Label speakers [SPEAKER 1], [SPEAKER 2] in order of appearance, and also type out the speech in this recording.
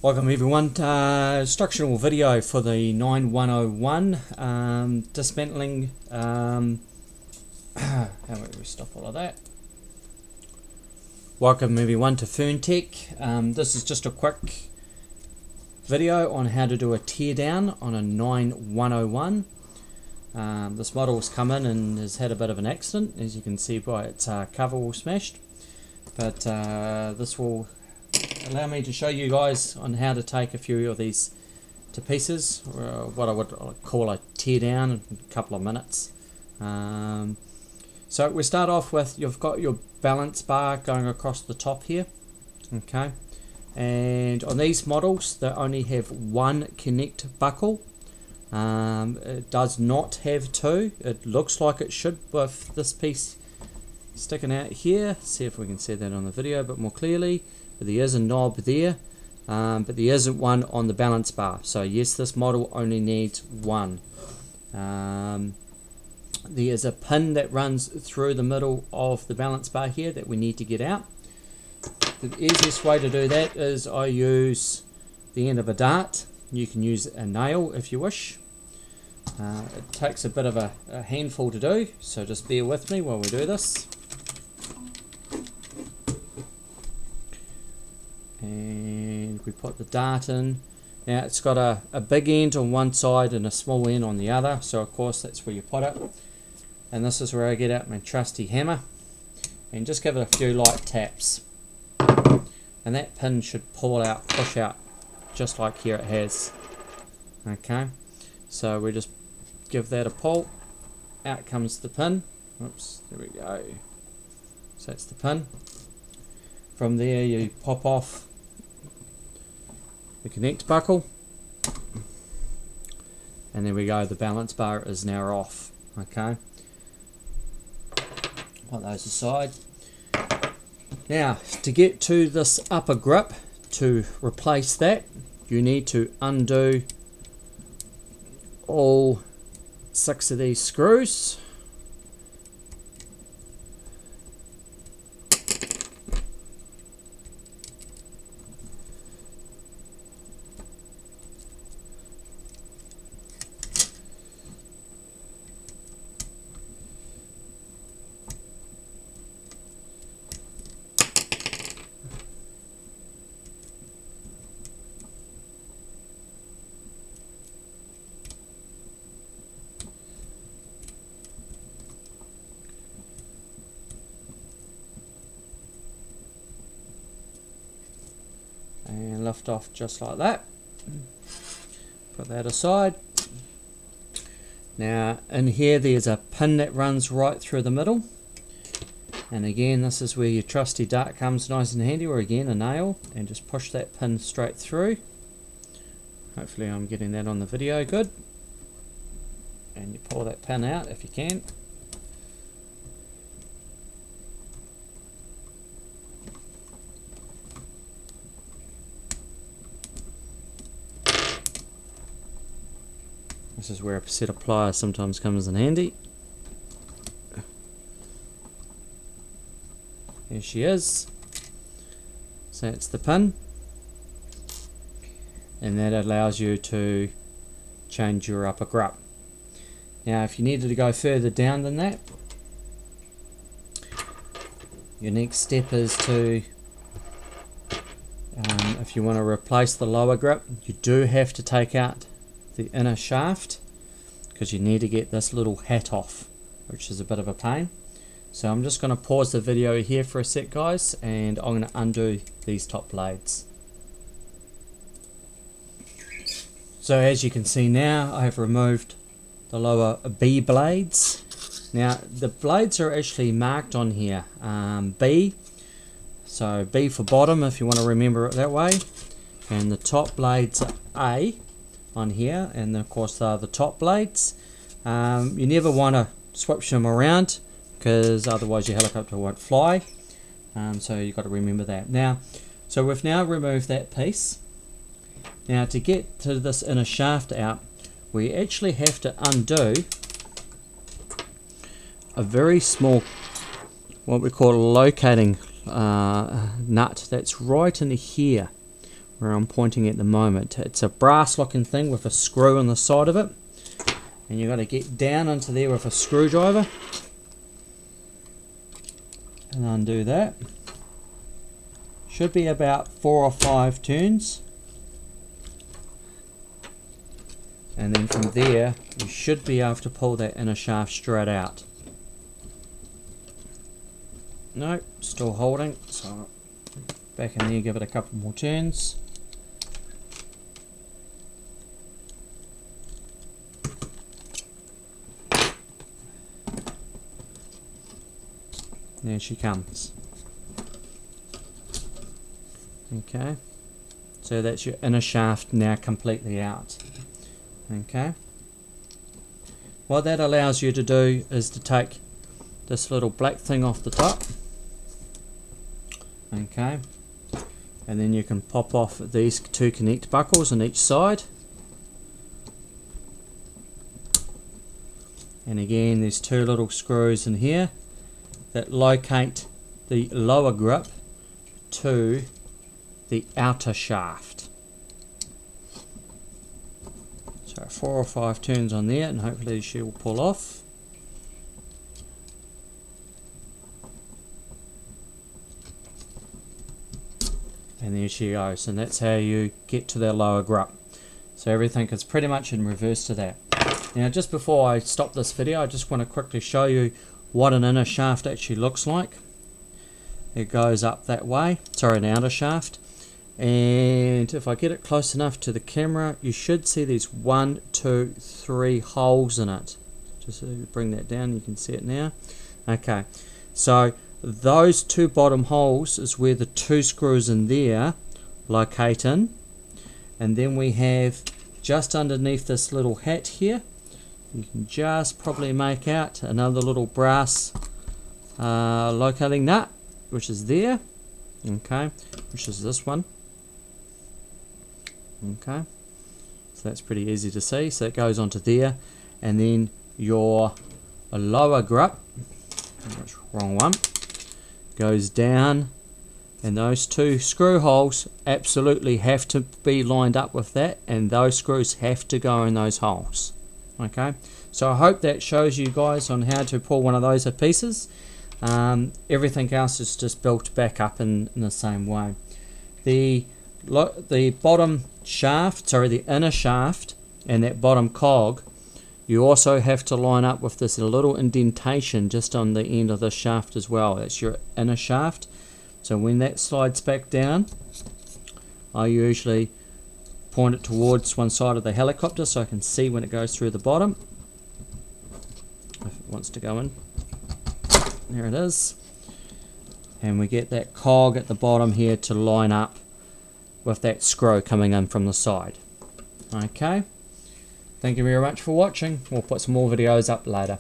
[SPEAKER 1] Welcome everyone to instructional video for the 9101 dismantling. How about we stop all of that? Welcome everyone to FernTech. This is just a quick video on how to do a teardown on a 9101. This model has come in and has had a bit of an accident, as you can see by its cover all smashed, but this will allow me to show you guys on how to take a few of these to pieces, what I would call a tear down in a couple of minutes. So we start off with, you've got your balance bar going across the top here, okay, and on these models they only have one connect buckle. It does not have two. It looks like it should with this piece sticking out here. See if we can see that on the video a bit more clearly. But there is a knob there, but there isn't one on the balance bar. So yes, this model only needs one. There is a pin that runs through the middle of the balance bar here that we need to get out. The easiest way to do that is I use the end of a dart. You can use a nail if you wish. It takes a bit of a handful to do, so just bear with me while we do this. And we put the dart in. Now it's got a big end on one side and a small end on the other, so of course that's where you put it. And this is where I get out my trusty hammer and just give it a few light taps, and that pin should pull out, push out, just like here it has. Okay, so we just give that a pull, out comes the pin. Oops, there we go. So that's the pin. From there you pop off the connect buckle, and there we go, the balance bar is now off. Okay, put those aside. Now to get to this upper grip, to replace that, you need to undo all 6 of these screws. And lift off just like that. Put that aside. Now in here there's a pin that runs right through the middle, and again this is where your trusty dart comes nice and handy, or again a nail, and just push that pin straight through. Hopefully I'm getting that on the video good. And you pull that pin out if you can. This is where a set of pliers sometimes comes in handy. There she is. So that's the pin. And that allows you to change your upper grip. Now if you needed to go further down than that, your next step is to, if you want to replace the lower grip, you do have to take out the inner shaft, because you need to get this little hat off, which is a bit of a pain. So I'm just going to pause the video here for a sec, guys, and I'm going to undo these top blades. So as you can see now, I have removed the lower B blades. Now the blades are actually marked on here, B, so B for bottom if you want to remember it that way, and the top blades are A on here, and of course they are the top blades. You never want to switch them around, because otherwise your helicopter won't fly, so you've got to remember that. Now, so we've now removed that piece. Now to get to this inner shaft out, we actually have to undo a very small, what we call a locating nut that's right in here, where I'm pointing at the moment. It's a brass looking thing with a screw on the side of it, and you've got to get down into there with a screwdriver and undo that. Should be about 4 or 5 turns, and then from there you should be able to pull that inner shaft straight out. No, still holding, so back in there, give it a couple more turns. There she comes. Okay, so that's your inner shaft now completely out. Okay, what that allows you to do is to take this little black thing off the top. Okay, and then you can pop off these 2 connect buckles on each side, and again there's 2 little screws in here that locate the lower grip to the outer shaft. So 4 or 5 turns on there, and hopefully she will pull off. And there she goes, and that's how you get to the lower grip. So everything is pretty much in reverse to that. Now just before I stop this video, I just want to quickly show you what an inner shaft actually looks like. It goes up that way, sorry, an outer shaft. And if I get it close enough to the camera, you should see these 1, 2, 3 holes in it. Just bring that down, you can see it now. Okay, so those 2 bottom holes is where the 2 screws in there locate in, and then we have just underneath this little hat here, you can just probably make out another little brass locating nut, which is there. Okay, which is this one. Okay, so that's pretty easy to see. So it goes onto there, and then your lower grip, wrong one, goes down, and those 2 screw holes absolutely have to be lined up with that, and those screws have to go in those holes. Okay, so I hope that shows you guys on how to pull one of those to pieces. Everything else is just built back up in the same way. The bottom shaft, sorry, the inner shaft and that bottom cog, you also have to line up with this little indentation just on the end of the shaft as well. That's your inner shaft. So when that slides back down, I usually point it towards one side of the helicopter so I can see when it goes through the bottom, if it wants to go in. There it is, and we get that cog at the bottom here to line up with that screw coming in from the side. Okay, thank you very much for watching. We'll put some more videos up later.